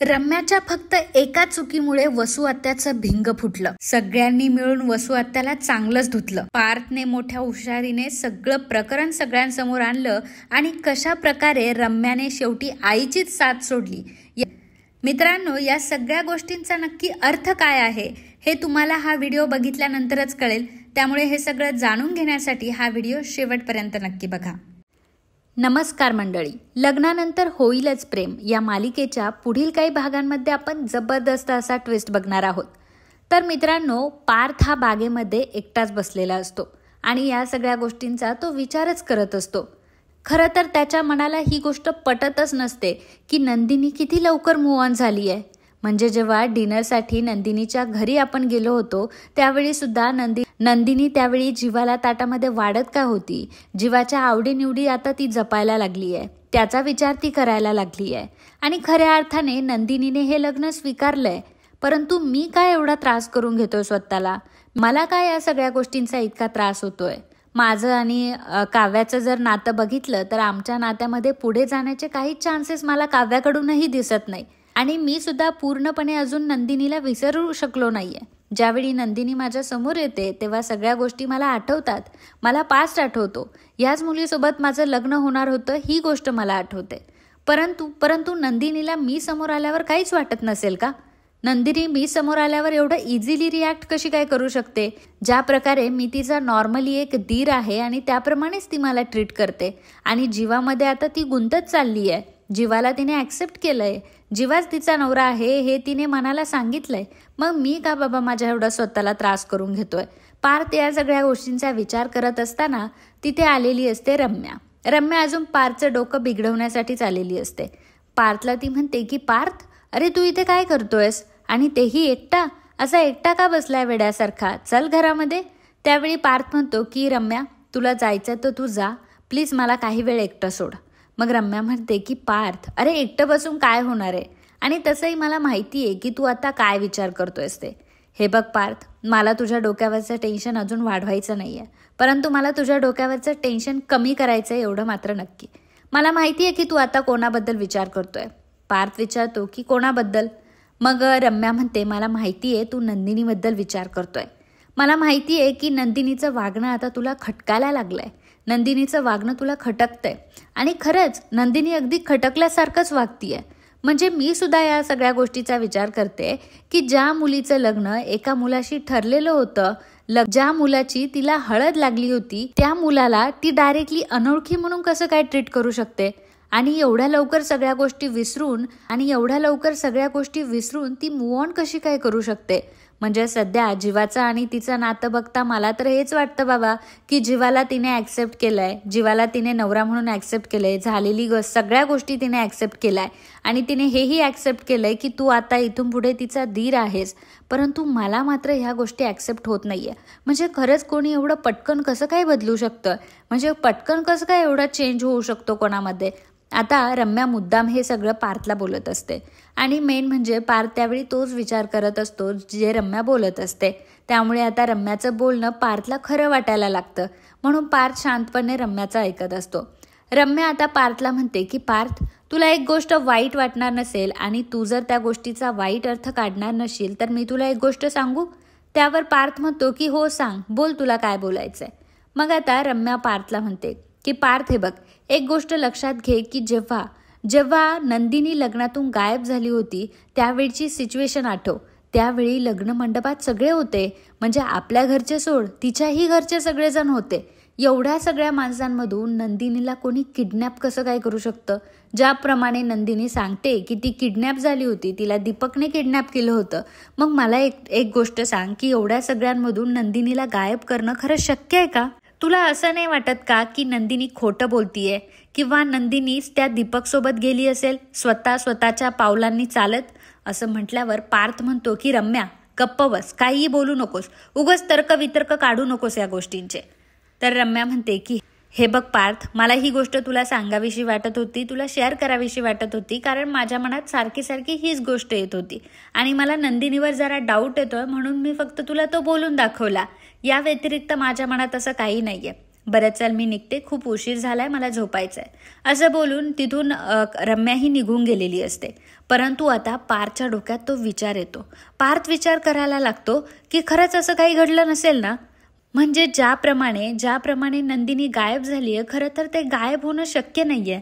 रम्याच्या फक्त एका चुकीमुळे वसू आत्याचं भिंग फुटलं। सगळ्यांनी मिळून वसू आत्याला चांगलंच धुतलं। पार्थने मोठ्या हुशारीने सगळं प्रकरण सगळ्यांसमोर आणलं आणि कशा प्रकारे रम्याने शेवटी आईचीच साथ सोडली। मित्रांनो, या सगळ्या गोष्टींचा नक्की अर्थ काय आहे हे तुम्हाला हा व्हिडिओ बघितल्यानंतरच कळेल। त्यामुळे हे सगळं जाणून घेण्यासाठी हा व्हिडिओ शेवटपर्यंत नक्की बघा। नमस्कार मंडळी, लग्नानंतर होईलच प्रेम या मालिकेच्या पुढील काही भागांमध्ये आपण जबरदस्त असा ट्विस्ट बघणार आहोत। तर मित्रांनो, पार्थ हा बागेमध्ये एकटाच बसलेला असतो आणि या सगळ्या गोष्टींचा तो विचारच करत असतो। खरं तर त्याच्या मनाला ही गोष्ट पटतच नसते की नंदिनी किती लवकर मूव्ह ऑन झाली आहे। म्हणजे जेव्हा डिनरसाठी नंदिनीच्या घरी आपण गेलो होतो त्यावेळी सुद्धा नंदिनी त्यावेळी जीवाला ताटामध्ये वाढत का होती, जीवाच्या आवडीनिवडी आता ती जपायला लागली आहे, त्याचा विचार ती करायला लागली आहे। आणि खऱ्या अर्थाने नंदिनीने हे लग्न स्वीकारलंय, परंतु मी काय एवढा त्रास करून घेतोय स्वतःला? मला काय या सगळ्या गोष्टींचा इतका त्रास होतोय? माझं आणि काव्याचं जर नातं बघितलं तर आमच्या नात्यामध्ये पुढे जाण्याचे काही चान्सेस मला काव्याकडूनही दिसत नाही। आणि मी सुद्धा पूर्णपणे अजून नंदिनीला विसरू शकलो नाहीये। ज्यावेळी नंदिनी माझ्या समोर येते तेव्हा सगळ्या गोष्टी मला आठवतात, मला पास्ट आठवतो। याच मुलीसोबत माझं लग्न होणार होतं ही गोष्ट मला आठवते। परंतु नंदिनीला मी समोर आल्यावर काहीच वाटत नसेल का? नंदिनी मी समोर आल्यावर एवढं इझिली रिॲक्ट कशी काय करू शकते? ज्या प्रकारे मी तिचा नॉर्मली एक दीर आहे आणि त्याप्रमाणेच ती मला ट्रीट करते आणि जीवामध्ये आता ती गुंतत चालली आहे। जीवाला तिने ॲक्सेप्ट केलंय, जीवाच तिचा नवरा आहे हे तिने मनाला सांगितलंय। मग मी का बाबा माझ्या एवढा स्वतःला त्रास करून घेतोय? पार्थ या सगळ्या गोष्टींचा विचार करत असताना तिथे आलेली असते रम्या अजून पार्थचं डोकं बिघडवण्यासाठीच आलेली असते। पार्थला ती म्हणते की पार्थ, अरे तू इथे काय करतोयस? आणि तेही एकटा? असा एकटा का बसलाय वेड्यासारखा? चल घरामध्ये। त्यावेळी पार्थ म्हणतो की रम्या, तुला जायचं तर तू जा, प्लीज मला काही वेळ एकटं सोड। मग रम्या म्हणते की पार्थ, अरे एकटं बसून काय होणार आहे? आणि तसंही मला माहिती आहे की तू आता काय विचार करतोयस ते। हे बघ पार्थ, मला तुझ्या डोक्यावरचं टेन्शन अजून वाढवायचं नाहीये, परंतु मला तुझ्या डोक्यावरचं टेन्शन कमी करायचं आहे एवढं मात्र नक्की। मला माहिती आहे की तू आता कोणाबद्दल विचार करतोय। पार्थ विचारतो की कोणाबद्दल? मग रम्या म्हणते, मला माहिती आहे तू नंदिनीबद्दल विचार करतोय। मला माहिती आहे की नंदिनीचं वागणं आता तुला खटकायला लागलंय, नंदिनीचं वागणं तुला खटकतंय। आणि खरंच नंदिनी अगदी खटकल्यासारखंच वागतीये। म्हणजे मी सुद्धा या सगळ्या गोष्टीचा विचार करते की ज्या मुलीचं लग्न एका मुलाशी ठरलेलं होतं, ज्या मुलाची तिला हळद लागली होती, त्या मुलाला ती डायरेक्टली अनोळखी म्हणून कसं काय ट्रीट करू शकते? आणि एवढ्या लवकर सगळ्या गोष्टी विसरून ती मूव्ह ऑन कशी काय करू शकते? म्हणजे सध्या जीवाचं आणि तिचं नातं बघता मला तर हेच वाटतं बाबा की जीवाला तिने ॲक्सेप्ट केलंय, जीवाला तिने नवरा म्हणून ॲक्सेप्ट केलंय, झालेली सगळ्या गोष्टी तिने ॲक्सेप्ट केलाय आणि तिने हेही ॲक्सेप्ट केलंय की तू आता इथून पुढे तिचा दीर आहेस। परंतु मला मात्र ह्या गोष्टी ॲक्सेप्ट होत नाहीये। म्हणजे खरंच कोणी एवढं पटकन कसं काय बदलू शकतं? म्हणजे पटकन कसं काय एवढा चेंज होऊ शकतो कोणामध्ये? आता रम्या मुद्दाम हे सगळं पार्थला बोलत असते आणि मेन म्हणजे पार्थ त्यावेळी तोच विचार करत असतो जे रम्या बोलत असते। त्यामुळे आता रम्याचं बोलणं पार्थला खरं वाटायला लागतं, म्हणून पार्थ शांतपणे रम्याचं ऐकत असतो। रम्या आता पार्थला म्हणते की पार्थ, तुला एक गोष्ट वाईट वाटणार नसेल आणि तू जर त्या गोष्टीचा वाईट अर्थ काढणार नशील तर मी तुला एक गोष्ट सांगू? त्यावर पार्थ म्हणतो की हो सांग, बोल तुला काय बोलायचंय। मग आता रम्या पार्थला म्हणते की पार्थ, हे बघ, एक गोष्ट लक्षात घे की जेव्हा नंदिनी लग्नातून गायब झाली होती त्यावेळची सिच्युएशन आठव। त्यावेळी लग्न मंडपात सगळे होते, म्हणजे आपल्या घरचे सोड तिच्याही घरचे सगळेजण होते। एवढ्या सगळ्या माणसांमधून नंदिनीला कोणी किडनॅप कसं काय करू शकतं? ज्याप्रमाणे नंदिनी सांगते की ती किडनॅप झाली होती, तिला दीपकने किडनॅप केलं होतं। मग मला एक गोष्ट सांग की एवढ्या सगळ्यांमधून नंदिनीला गायब करणं खरं शक्य आहे का? तुला असं नाही वाटत का की नंदिनी खोटं बोलतीये किंवा नंदिनीच त्या दीपक सोबत गेली असेल स्वतःच्या पावलांनी चालत? असं म्हटल्यावर पार्थ म्हणतो की रम्या गप्प बस, काहीही बोलू नकोस, उगाच तर्क काढू नकोस या गोष्टींचे। तर रम्या म्हणते की हे बघ पार्थ, मला ही गोष्ट तुला सांगावीशी वाटत होती, तुला शेअर करावीशी वाटत होती, कारण माझ्या मनात सारखी हीच गोष्ट येत होती आणि मला नंदिनीवर जरा डाऊट येतोय, म्हणून मी फक्त तुला तो बोलून दाखवला। या व्यतिरिक्त माझ्या मनात असं काही नाहीये। बरं चल मी निघते, खूप उशीर झालाय, मला झोपायचं आहे असं बोलून तिथून रम्याही निघून गेलेली असते. परंतु आता पार्थच्या डोक्यात तो विचार येतो. पार्थ विचार करायला लागतो की खरंच असं काही घडलं नसेल ना. म्हणजे ज्याप्रमाणे नंदिनी गायब झालीये, खरं तर ते गायब होणं शक्य नाहीये.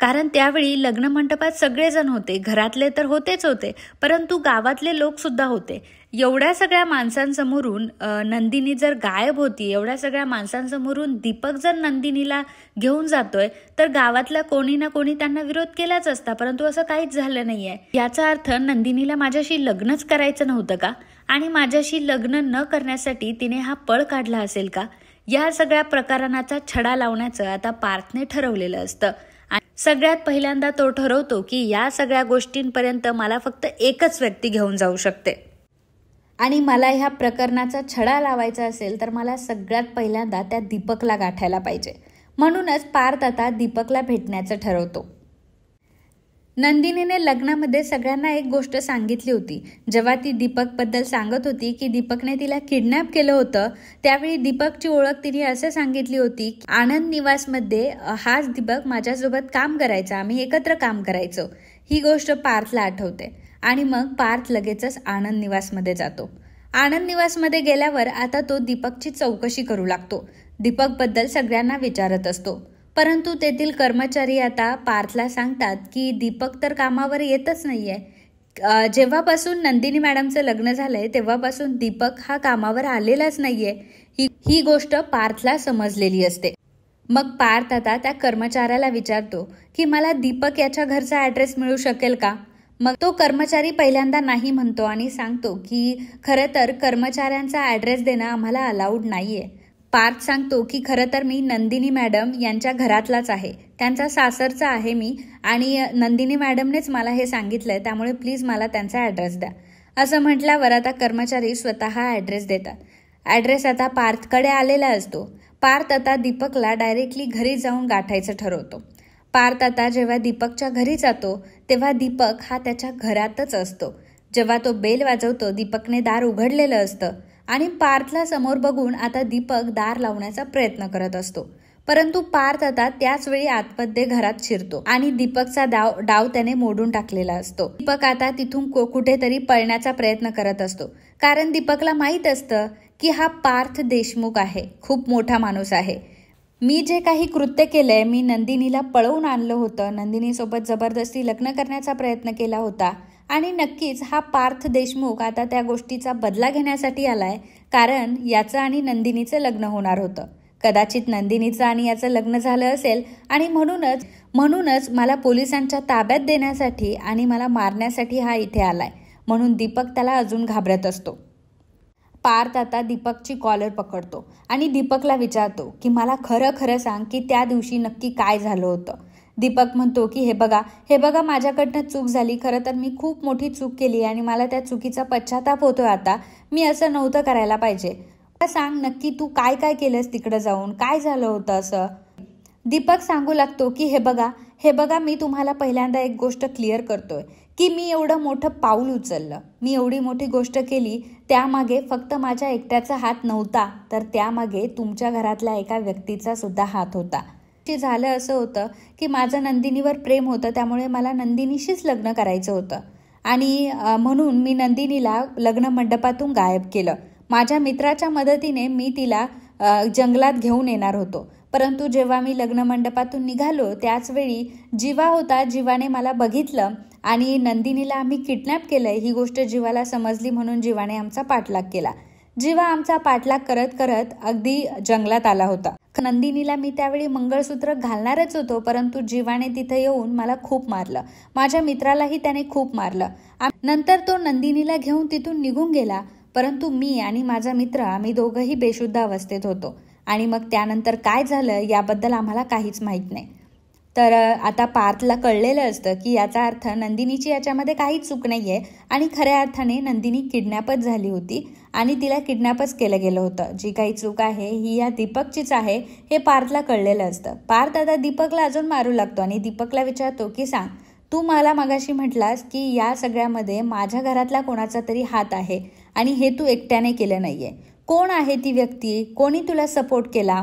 कारण त्यावेळी लग्न मंडपात सगळेजण होते, घरातले तर होतेच होते, परंतु गावातले लोक सुद्धा होते. एवढ्या सगळ्या माणसांसमोरून नंदिनी जर गायब होती, एवढ्या सगळ्या माणसांसमोरून दीपक जर नंदिनीला घेऊन जातोय, तर गावातला कोणी ना कोणी त्यांना विरोध केलाच असता. परंतु असं काहीच झालं नाहीये. याचा अर्थ नंदिनीला माझ्याशी लग्नच करायचं नव्हतं का? आणि माझ्याशी लग्न न करण्यासाठी तिने हा पळ काढला असेल का? या सगळ्या प्रकरणाचा छडा लावण्याचं आता पार्थने ठरवलेलं असतं. सगळ्यात पहिल्यांदा तो ठरवतो की या सगळ्या गोष्टींपर्यंत मला फक्त एकच व्यक्ती घेऊन जाऊ शकते आणि मला ह्या प्रकरणाचा छडा लावायचा असेल तर मला सगळ्यात पहिल्यांदा त्या दीपकला गाठायला पाहिजे. म्हणूनच पार्थ आता दीपकला भेटण्याचं ठरवतो. नंदिनीने लग्नामध्ये सगळ्यांना एक गोष्ट सांगितली होती. जेव्हा ती दीपकबद्दल सांगत होती की दीपकने तिला किडनॅप केलं होतं, त्यावेळी दीपकची ओळख तिने असं सांगितली होती, आनंद निवासमध्ये हाच दीपक माझ्यासोबत काम करायचा, आम्ही एकत्र काम करायचो. ही गोष्ट पार्थला आठवते आणि मग पार्थ लगेचच आनंद निवासमध्ये जातो. आनंद निवासमध्ये गेल्यावर आता तो दीपकची चौकशी करू लागतो. दीपकबद्दल सगळ्यांना विचारत असतो. परंतु तेथील कर्मचारी आता पार्थला सांगतात की दीपक तर कामावर येतच नाहीये. जेव्हापासून नंदिनी मॅडमचं लग्न झालंय तेव्हापासून दीपक हा कामावर आलेलाच नाहीये. ही गोष्ट पार्थला समजलेली असते. मग पार्थ आता त्या कर्मचाऱ्याला विचारतो की मला दीपक याच्या घरचा ऍड्रेस मिळू शकेल का? मग तो कर्मचारी पहिल्यांदा नाही म्हणतो आणि सांगतो की खरं तर कर्मचाऱ्यांचा ऍड्रेस देणं आम्हाला अलाउड नाहीये. पार्थ सांगतो की खरं तर मी नंदिनी मॅडम यांच्या घरातलाच आहे, त्यांचा सासरचा आहे मी, आणि नंदिनी मॅडमनेच मला हे सांगितलंय, त्यामुळे प्लीज मला त्यांचा ॲड्रेस द्या. असं म्हटल्यावर आता कर्मचारी स्वतः ॲड्रेस देतात. ॲड्रेस आता पार्थकडे आलेला असतो. पार्थ आता दीपकला डायरेक्टली घरी जाऊन गाठायचं ठरवतो. पार्थ आता जेव्हा दीपकच्या घरी जातो तेव्हा दीपक हा त्याच्या घरातच असतो. जेव्हा तो बेल वाजवतो दीपकने दार उघडलेलं असतं आणि पार्थला समोर बघून आता दीपक दार लावण्याचा प्रयत्न करत असतो. परंतु पार्थ आता त्याच वेळी आतमध्ये घरात शिरतो आणि दीपकचा डाव त्याने मोडून टाकलेला असतो. दीपक आता तिथून कुठेतरी पळण्याचा प्रयत्न करत असतो, कारण दीपकला माहीत असतं की हा पार्थ देशमुख आहे, खूप मोठा माणूस आहे. मी जे काही कृत्य केलंय, मी नंदिनीला पळवून आणलं होतं, नंदिनीसोबत जबरदस्ती लग्न करण्याचा प्रयत्न केला होता आणि नक्कीच हा पार्थ देशमुख आता त्या गोष्टीचा बदला घेण्यासाठी आलाय, कारण याचं आणि नंदिनीचं लग्न होणार होतं. कदाचित नंदिनीचं आणि याचं लग्न झालं असेल आणि म्हणूनच मला पोलिसांच्या ताब्यात देण्यासाठी आणि मला मारण्यासाठी हा इथे आलाय. म्हणून दीपक त्याला अजून घाबरत असतो. पार्थ आता दीपकची कॉलर पकडतो आणि दीपकला विचारतो की मला खरं सांग की त्या दिवशी नक्की काय झालं होतं. दीपक म्हणतो की हे बघा माझ्याकडनं चूक झाली, खरं तर मी खूप मोठी चूक केली आणि मला त्या चुकीचा पश्चाताप होतोय. आता मी असं नव्हतं करायला पाहिजे. सांग नक्की तू काय केलंस तिकडे जाऊन, काय झालं होतं असं. दीपक सांगू लागतो की हे बघा मी तुम्हाला पहिल्यांदा एक गोष्ट क्लिअर करतोय की मी एवढं मोठं पाऊल उचललं, मी एवढी मोठी गोष्ट केली, त्यामागे फक्त माझ्या एकट्याचा हात नव्हता, तर त्यामागे तुमच्या घरातल्या एका व्यक्तीचा सुद्धा हात होता. झालं असं होतं की माझं नंदिनीवर प्रेम होतं, त्यामुळे मला नंदिनीशीच लग्न करायचं होतं आणि म्हणून मी नंदिनीला लग्न मंडपातून गायब केलं. माझ्या मित्राच्या मदतीने मी तिला जंगलात घेऊन येणार होतो, परंतु जेव्हा मी लग्न मंडपातून निघालो त्याच वेळी जीवा होता. जीवाने मला बघितलं आणि नंदिनीला आम्ही किडनॅप केलंय ही गोष्ट जीवाला समजली, म्हणून जीवाने आमचा पाठलाग केला. जीवा आमचा पाठलाग करत करत अगदी जंगलात आला होता. नंदिनीला मी त्यावेळी मंगळसूत्र घालणारच होतो, परंतु जीवाने तिथे येऊन मला खूप मारलं, माझ्या मित्रालाही त्याने खूप मारलं. नंतर तो नंदिनीला घेऊन तिथून निघून गेला, परंतु मी आणि माझा मित्र आम्ही दोघंही बेशुद्ध अवस्थेत होतो आणि मग त्यानंतर काय झालं याबद्दल आम्हाला काहीच माहीत नाही. तर आता पार्थला कळलेलं असतं की याचा अर्थ नंदिनीची याच्यामध्ये काही चूक नाहीये आणि खऱ्या अर्थाने नंदिनी किडनॅपच झाली होती आणि तिला किडनॅपच केलं गेलं होतं. जी काही चूक आहे ही या दीपकचीच आहे हे पार्थला कळलेलं असतं. पार्थ आता दीपकला अजून मारू लागतो आणि दीपकला विचारतो की सांग, तू मला मगाशी म्हटलास की या सगळ्यामध्ये माझ्या घरातला कोणाचा तरी हात आहे आणि हे तू एकट्याने केलं नाहीये. कोण आहे ती व्यक्ती, कोणी तुला सपोर्ट केला,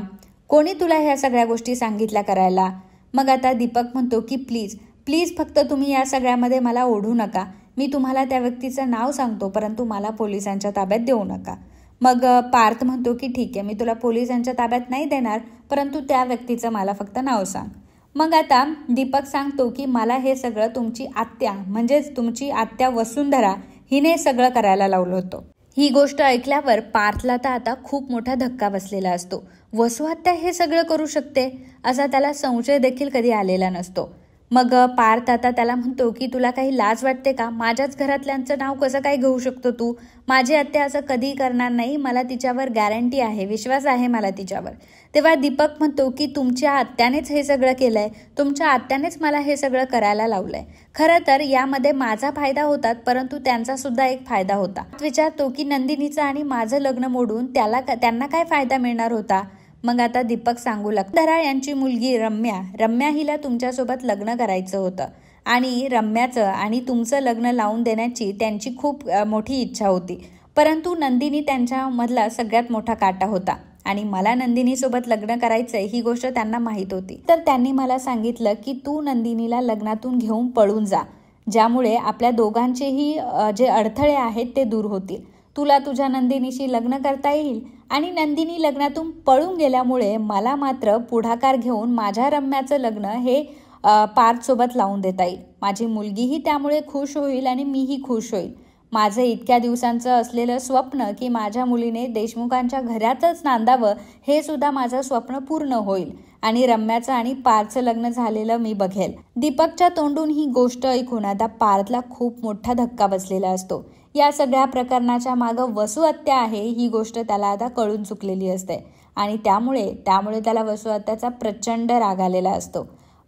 कोणी तुला ह्या सगळ्या गोष्टी सांगितल्या करायला? मग आता दीपक म्हणतो की प्लीज प्लीज फक्त तुम्ही या सगळ्यामध्ये मला ओढू नका. मी तुम्हाला त्या व्यक्तीचं नाव सांगतो, परंतु मला पोलिसांच्या ताब्यात देऊ नका. मग पार्थ म्हणतो की ठीक आहे, मी तुला पोलिसांच्या ताब्यात नाही देणार, परंतु त्या व्यक्तीचं मला फक्त नाव सांग. मग आता दीपक सांगतो की मला हे सगळं तुमची आत्या म्हणजेच तुमची आत्या वसुंधरा हिने सगळं करायला लावलं होतं. ही गोष्ट ऐकल्यावर पार्थला तर आता खूप मोठा धक्का बसलेला असतो. वसु आत्या हे सगळं करू शकते असा त्याला संशय देखील कधी आलेला नसतो. मग पार्थ आता त्याला म्हणतो की तुला काही लाज वाटते का? माझ्याच घरातल्यांचं नाव कसं काय घेऊ शकतो तू? माझी आत्या असं कधी करणार नाही, मला तिच्यावर गॅरंटी आहे, विश्वास आहे मला तिच्यावर. तेव्हा दीपक म्हणतो की तुमच्या आत्यानेच हे सगळं केलंय, तुमच्या आत्यानेच मला हे सगळं करायला लावलंय. खरं तर यामध्ये माझा फायदा होता, परंतु त्यांचा सुद्धा एक फायदा होता. विचारतो की नंदिनीचं आणि माझं लग्न मोडून त्यांना काय फायदा मिळणार होता? मग आता दीपक सांगू लागतो, धरा यांची मुलगी रम्या हिला तुमच्यासोबत लग्न करायचं होतं आणि रम्याचं आणि तुमचं लग्न लावून देण्याची त्यांची खूप मोठी इच्छा होती, परंतु नंदिनी त्यांच्यामधला सगळ्यात मोठा काटा होता आणि मला नंदिनीसोबत लग्न करायचंय ही गोष्ट त्यांना माहीत होती. तर त्यांनी मला सांगितलं की तू नंदिनीला लग्नातून घेऊन पळून जा, ज्यामुळे आपल्या दोघांचेही जे अडथळे आहेत ते दूर होतील. तुला तुझ्या नंदिनीशी लग्न करता येईल आणि नंदिनी लग्नातून पळून गेल्यामुळे मला मात्र पुढाकार घेऊन माझ्या रम्याचं लग्न हे पार्थसोबत लावून देता येईल. माझी मुलगीही त्यामुळे खुश होईल आणि मीही खुश होईल. माझं इतक्या दिवसांचं असलेलं स्वप्न की माझ्या मुलीने देशमुखांच्या घरातच नांदावं हे सुद्धा माझं स्वप्न पूर्ण होईल आणि रम्याचं आणि पार्थचं लग्न झालेलं मी बघेल. दीपकच्या तोंडून ही गोष्ट ऐकून आता पार्थला खूप मोठा धक्का बसलेला असतो. या सगळ्या प्रकरणाच्या मागं वसु आत्या आहे ही गोष्ट त्याला आता कळून चुकलेली असते आणि त्यामुळे त्याला वसु आत्याचा प्रचंड राग आलेला असतो.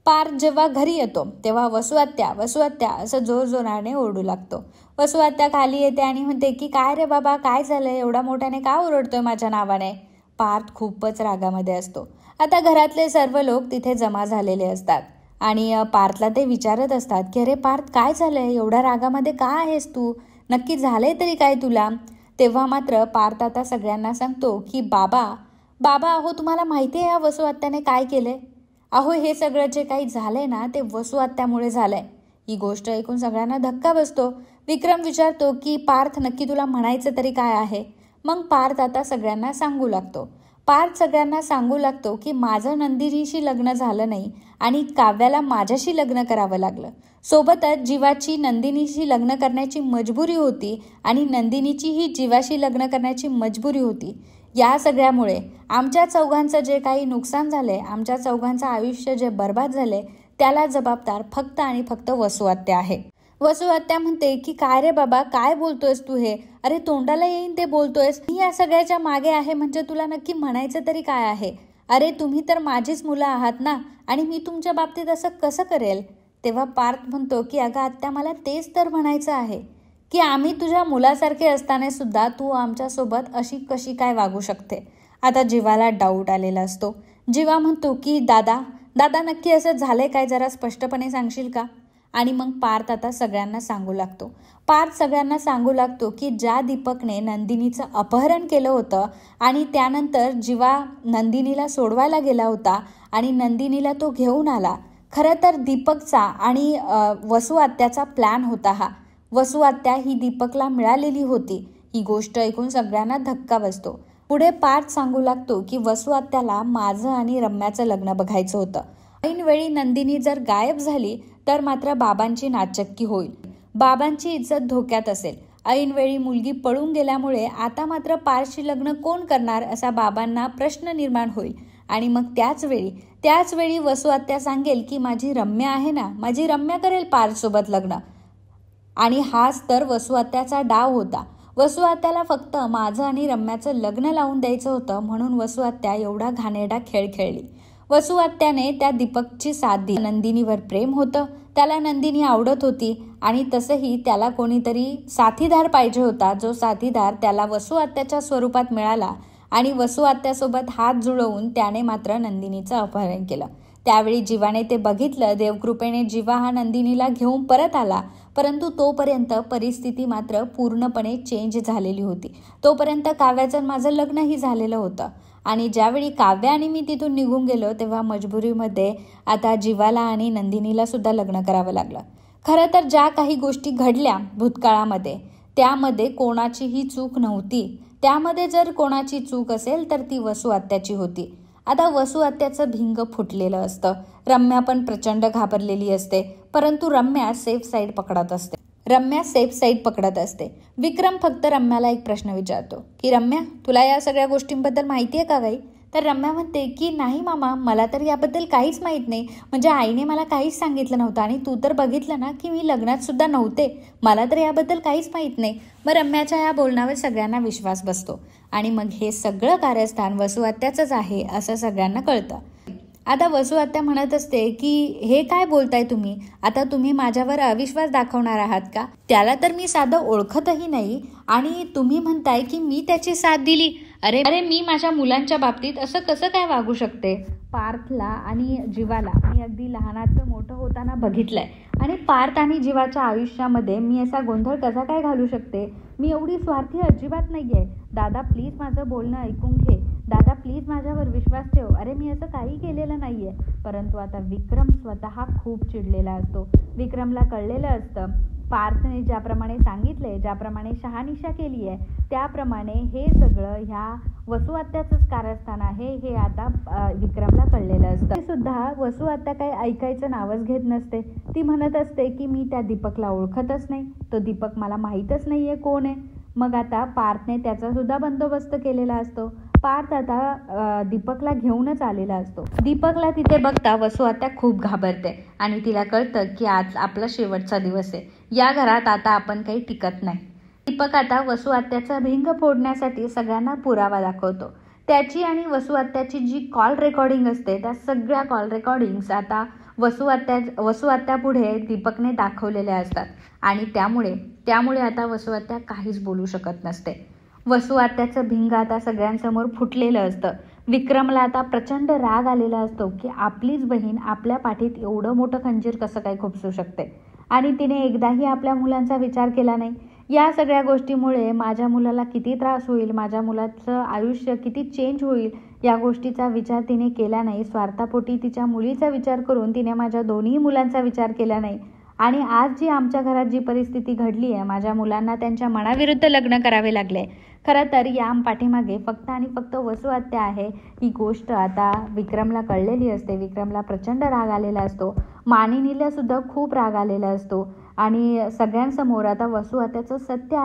पार्थ जेव्हा घरी येतो तेव्हा वसु आत्या असं जोरजोराने ओरडू लागतो. वसु आत्या खाली येते आणि म्हणते की काय रे बाबा, काय झालंय, एवढा मोठ्याने का ओरडतोय माझ्या नावाने? पार्थ खूपच रागामध्ये असतो. आता घरातले सर्व लोक तिथे जमा झालेले असतात आणि पार्थला ते विचारत असतात की अरे पार्थ, काय झालंय, एवढ्या रागामध्ये का आहेस तू? नक्की झालंय तरी काय तुला? तेव्हा मात्र पार्थ आता सगळ्यांना सांगतो की बाबा अहो तुम्हाला माहिती आहे या वसु आत्याने काय केलंय? अहो हे सगळं जे काही झालंय ना ते वसु आत्यामुळे झालंय. ही गोष्ट ऐकून सगळ्यांना धक्का बसतो. विक्रम विचारतो की पार्थ नक्की तुला म्हणायचं तरी काय आहे? मग पार्थ आता सगळ्यांना सांगू लागतो की माझं नंदिनीशी लग्न झालं नाही आणि काव्याला माझ्याशी लग्न करावं लागलं. सोबतच जीवाची नंदिनीशी लग्न करण्याची मजबुरी होती आणि नंदिनीचीही जीवाशी लग्न करण्याची मजबुरी होती. या सगळ्यामुळे आमच्या चौघांचं जे काही नुकसान झालंय, आमच्या चौघांचं आयुष्य जे बर्बाद झालंय, त्याला जबाबदार फक्त आणि फक्त वसु आत्या आहे. वसु आत्या म्हणते की काय रे बाबा, काय बोलतोयस तू हे? अरे तोंडाला येईन ते बोलतोयस. मी या सगळ्याच्या मागे आहे म्हणजे तुला नक्की म्हणायचं तरी काय आहे? अरे तुम्ही तर माझीच मुलं आहात ना आणि मी तुमच्या बाबतीत असं कसं करेल? तेव्हा पार्थ म्हणतो की अगं आत्या, मला तेच तर म्हणायचं आहे की आम्ही तुझ्या मुलासारखे असताना सुद्धा तू आमच्यासोबत अशी कशी काय वागू शकते? आता जीवाला डाऊट आलेला असतो. जीवा म्हणतो की दादा नक्की असं झालंय काय, जरा स्पष्टपणे सांगशील का? आणि मग पार्थ आता सगळ्यांना सांगू लागतो की ज्या दीपकने नंदिनीचं अपहरण केलं होतं आणि त्यानंतर जीवा नंदिनीला सोडवायला गेला होता आणि नंदिनीला तो घेऊन आला, खरं तर दीपकचा आणि वसु आत्याचा प्लॅन होता हा. वसु आत्या ही दीपकला मिळालेली होती. ही गोष्ट ऐकून सगळ्यांना धक्का बसतो. पुढे पार्थ सांगू लागतो की वसु आत्याला माझं आणि रम्याचं लग्न बघायचं होतं. ऐनवेळी नंदिनी जर गायब झाली तर मात्र बाबांची नाचक्की होईल, बाबांची इज्जत धोक्यात असेल. ऐनवेळी मुलगी पळून गेल्यामुळे आता मात्र पार्थशी लग्न कोण करणार असा बाबांना प्रश्न निर्माण होईल आणि मग त्याच वेळी वसु आत्या सांगेल की माझी रम्या आहे ना, माझी रम्या करेल पार्थसोबत लग्न. आणि हाच तर वसु आत्याचा डाव होता. वसु आत्याला फक्त माझं आणि रम्याचं लग्न लावून द्यायचं होतं, म्हणून वसु आत्या एवढा घाणेरडा खेळ खेळली. वसु आत्याने त्या दीपकची साथ दिली. नंदिनीवर प्रेम होतं, त्याला नंदिनी आवडत होती आणि तसंही त्याला कोणीतरी साथीदार पाहिजे होता, जो साथीदार त्याला वसु आत्याच्या स्वरूपात मिळाला आणि वसु आत्यासोबत हात जुळवून त्याने मात्र नंदिनीचं अपहरण केलं. त्यावेळी जीवाने ते बघितलं. देवकृपेने जीवा हा नंदिनीला घेऊन परत आला, परंतु तोपर्यंत परिस्थिती मात्र पूर्णपणे चेंज झालेली होती. तोपर्यंत काव्याचं माझं लग्नही झालेलं होतं आणि ज्यावेळी काव्य आणि मी तिथून निघून गेलो तेव्हा मजबुरीमध्ये आता जीवाला आणि नंदिनीला सुद्धा लग्न करावं लागलं. खरं तर ज्या काही गोष्टी घडल्या भूतकाळामध्ये त्यामध्ये कोणाचीही चूक नव्हती. त्यामध्ये जर कोणाची चूक असेल तर ती वसू आत्याची होती. आता वसू आत्याचं भिंग फुटलेलं असतं. रम्या पण प्रचंड घाबरलेली असते, परंतु रम्या सेफ साईड पकडत असते. विक्रम फक्त रम्याला एक प्रश्न विचारतो की रम्या, तुला या सगळ्या गोष्टींबद्दल माहिती आहे का काही? तर रम्या म्हणते की नाही मामा, मला तर याबद्दल काहीच माहीत नाही. म्हणजे आईने मला काहीच सांगितलं नव्हतं आणि तू तर बघितलं ना की मी लग्नात सुद्धा नव्हते. मला तर याबद्दल काहीच माहीत नाही. मग रम्याच्या या बोलण्यावर सगळ्यांना विश्वास बसतो आणि मग हे सगळं कारस्थान वसू आत्याचंच आहे असं सगळ्यांना कळतं. आता वसू आत्या म्हणत असते की हे काय बोलताय तुम्ही? आता तुम्ही माझ्यावर अविश्वास दाखवणार आहात का? त्याला तर मी साधं ओळखतही नाही आणि तुम्ही म्हणताय की मी त्याची साथ दिली. अरे मी माझ्या मुलांच्या बाबतीत असं कसं काय वागू शकते? पार्थला आणि जीवाला मी अगदी लहानाचं मोठं होताना बघितलंय आणि पार्थ आणि जीवाच्या आयुष्यामध्ये मी असा गोंधळ कसा काय घालू शकते? मी एवढी स्वार्थी अजिबात नाहीये. दादा प्लीज माझं बोलणं ऐकून घे. दादा प्लीज माझ्यावर विश्वास ठेव. अरे मी असं काही केलेलं नाहीये. परंतु आता विक्रम स्वतः खूप चिडलेला असतो. विक्रमला कळलेलं असतं पार्थने ज्याप्रमाणे सांगितले, ज्याप्रमाणे शहानिशा केली आहे त्याप्रमाणे हे सगळं ह्या वसू आत्याचंच कारस्थान आहे हे आता विक्रमला कळलेलं असतं. ती सुद्धा वसू आत्या काही ऐकायचं नावच घेत नसते. ती म्हणत असते की मी त्या दीपकला ओळखतच नाही, तो दीपक मला माहीतच नाहीये कोण आहे. मग आता पार्थने त्याचा सुद्धा बंदोबस्त केलेला असतो. पार्थ आता दीपकला घेऊनच आलेला असतो. दीपकला तिथे बघता वसू आत्या खूप घाबरते आणि तिला कळतं की आज आपला शेवटचा दिवस आहे. या घरात आता आपण काही टिकत नाही. दीपक आता वसू आत्याचा भिंग फोडण्यासाठी सगळ्यांना पुरावा दाखवतो. त्याची आणि वसू आत्याची जी कॉल रेकॉर्डिंग असते त्या सगळ्या कॉल रेकॉर्डिंग्स आता वसू आत्या पुढे दीपकने दाखवलेल्या असतात आणि त्यामुळे आता वसू आत्या काहीच बोलू शकत नसते. वसू आत्याचं भिंग आता सगळ्यांसमोर फुटलेलं असतं. विक्रमला आता प्रचंड राग आलेला असतो की आपलीच बहीण आपल्या पाठीत एवढं मोठं खंजीर कसं काय खुपसू शकते आणि तिने एकदाही आपल्या मुलांचा विचार केला नाही. या सगळ्या गोष्टीमुळे माझ्या मुलाला किती त्रास होईल, माझ्या मुलाचं आयुष्य किती चेंज होईल या गोष्टीचा विचार तिने केला नाही. स्वार्थापोटी तिच्या मुलीचा विचार करून तिने माझ्या दोन्ही मुलांचा विचार केला नाही आणि आज जी आमच्या घरात जी परिस्थिती घडली आहे, माझ्या मुलांना त्यांच्या मनाविरुद्ध लग्न करावे लागले. खरं तर या पाठीमागे फक्त आणि फक्त वसू आत्या आहे. ही गोष्ट आता विक्रमला कळलेली असते. विक्रमला प्रचंड राग आलेला असतो. मानिनीला सुद्धा खूप राग आलेला असतो आणि सगळ्यांसमोर आता वसू आत्याचं सत्य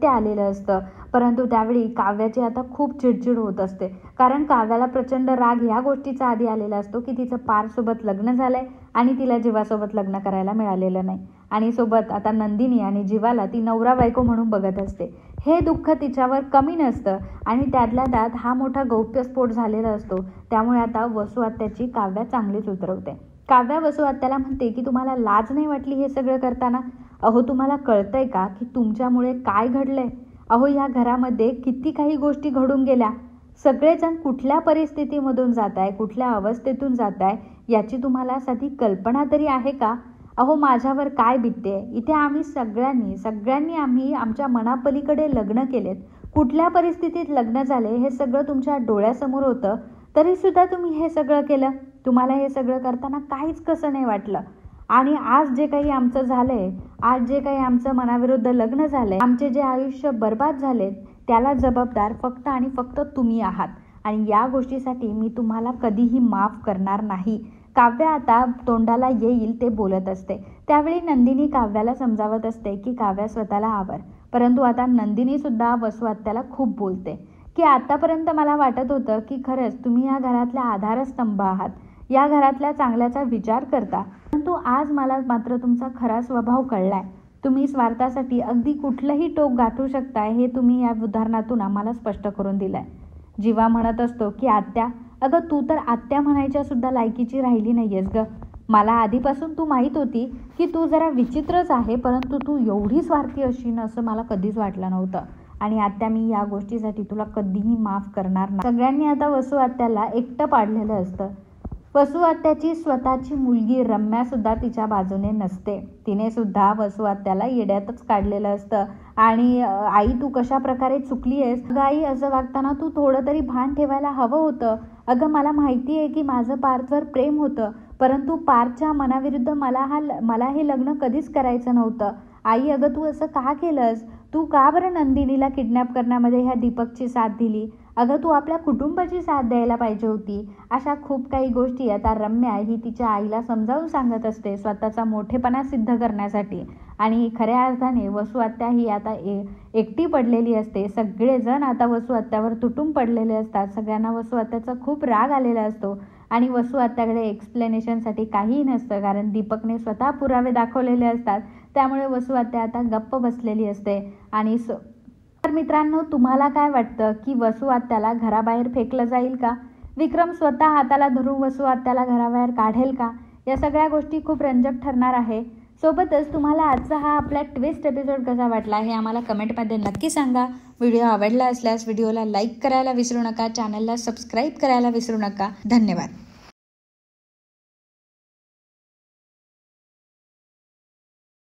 आलेलं असतं. परंतु त्यावेळी काव्याची आता खूप चिडचिड होत असते कारण काव्याला प्रचंड राग ह्या गोष्टीचा आधी आलेला असतो की तिचं पारसोबत लग्न झालंय आणि तिला जीवासोबत लग्न करायला मिळालेलं नाही आणि सोबत आता नंदिनी आणि जीवाला ती नवरा बायको म्हणून बघत असते. हे दुःख तिच्यावर कमी नसतं आणि त्यातल्या त्यात हा मोठा गौप्यस्फोट झालेला असतो. त्यामुळे आता वसू आत्याची काव्या चांगलीच उतरवते. काव्या वसू आत्याला म्हणते की तुम्हाला लाज नाही वाटली हे सगळं करताना? अहो तुम्हाला कळतंय का की तुमच्यामुळे काय घडलंय? अहो या घरामध्ये किती काही गोष्टी घडून गेल्या. सगळेजण कुठल्या परिस्थितीमधून जात आहे, कुठल्या अवस्थेतून जात आहे याची तुम्हाला साधी कल्पना तरी आहे का? अहो माझ्यावर काय बितते. इथे आम्ही सगळ्यांनी आम्ही आमच्या मनापलीकडे लग्न केलेत. कुठल्या परिस्थितीत लग्न झाले हे सगळं तुमच्या डोळ्यासमोर होतं, तरीसुद्धा तुम्ही हे सगळं केलं. तुम्हाला हे सगळं करताना काहीच कसं नाही वाटलं आणि आज जे काही आमचं झालंय, आज जे काही आमचं मनाविरुद्ध लग्न झालंय, आमचे जे आयुष्य बर्बाद झाले त्याला जबाबदार फक्त आणि फक्त तुम्ही आहात आणि या गोष्टीसाठी मी तुम्हाला कधीही माफ करणार नाही. काव्या आता तोंडाला येईल ते बोलत असते. त्यावेळी नंदिनी काव्याला समजावत असते की काव्या स्वतःला आवर. परंतु आता नंदिनी सुद्धा वसू आत्याला खूप बोलते की आतापर्यंत मला वाटत होतं की खरंच तुम्ही या घरातल्या आधारस्तंभ आहात, या घरातल्या चांगल्याचा विचार करता, परंतु आज मला मात्र तुमचा खरा स्वभाव कळलाय. तुम्ही स्वार्थासाठी अगदी कुठलंही टोक गाठू शकताय हे तुम्ही या उदाहरणातून आम्हाला स्पष्ट करून दिलंय. जीवा म्हणत असतो की आत्या, अगं तू तर आत्या म्हणायच्या सुद्धा लायकीची राहिली नाहीयेस ग. मला आधीपासून तू माहीत होती की तू जरा विचित्रच आहे, परंतु तू एवढी स्वार्थी असशील असं मला कधीच वाटलं नव्हतं आणि आत्या मी या गोष्टीसाठी तुला कधीही माफ करणार नाही. सगळ्यांनी आता वसू आत्याला एकटं पाडलेलं असतं. वसू आत्याची स्वतःची मुलगी रम्या सुद्धा तिच्या बाजूने नसते. तिने सुद्धा वसू आत्याला येड्यातच काढलेलं असतं आणि आई तू कशा प्रकारे चुकली आहेस. अगं आई, असं वागताना तू थोडं तरी भान ठेवायला हवं होतं. अगं मला माहिती आहे की माझं पार्थवर प्रेम होतं, परंतु पार्थच्या मनाविरुद्ध मला हे लग्न कधीच करायचं नव्हतं. आई अगं तू असं का केलंस? तू का बरं नंदिनीला किडनॅप करण्यामध्ये ह्या दीपकची साथ दिली? अगं तू आपल्या कुटुंबाची साथ द्यायला पाहिजे होती. अशा खूप काही गोष्टी आता रम्या ही तिच्या आईला समजावून सांगत असते स्वतःचा मोठेपणा सिद्ध करण्यासाठी. आणि खऱ्या अर्थाने वसू आत्या ही आता एकटी पडलेली असते. सगळेजण आता वसू आत्यावर तुटून पडलेले असतात. सगळ्यांना वसू आत्याचा खूप राग आलेला असतो आणि वसू आत्याकडे एक्सप्लेनेशनसाठी काहीही नसतं, कारण दीपकने स्वतः पुरावे दाखवलेले असतात. त्यामुळे वसू आत्या आता गप्प बसलेली असते. आणि तर मित्रांनो, तुम्हाला काय वाटतं की वसू आत्याला घराबाहेर फेकलं जाईल का? विक्रम स्वतः हाताला धरून वसू आत्याला घराबाहेर काढेल का? या सगळ्या गोष्टी खूप रंजक ठरणार आहे. सोबतच तुम्हाला आजचा हा आपला ट्विस्ट एपिसोड कसा वाटला हे आम्हाला कमेंटमध्ये नक्की सांगा. व्हिडिओ आवडला असल्यास व्हिडिओला लाईक करायला विसरू नका, चॅनलला सबस्क्राईब करायला विसरू नका. धन्यवाद.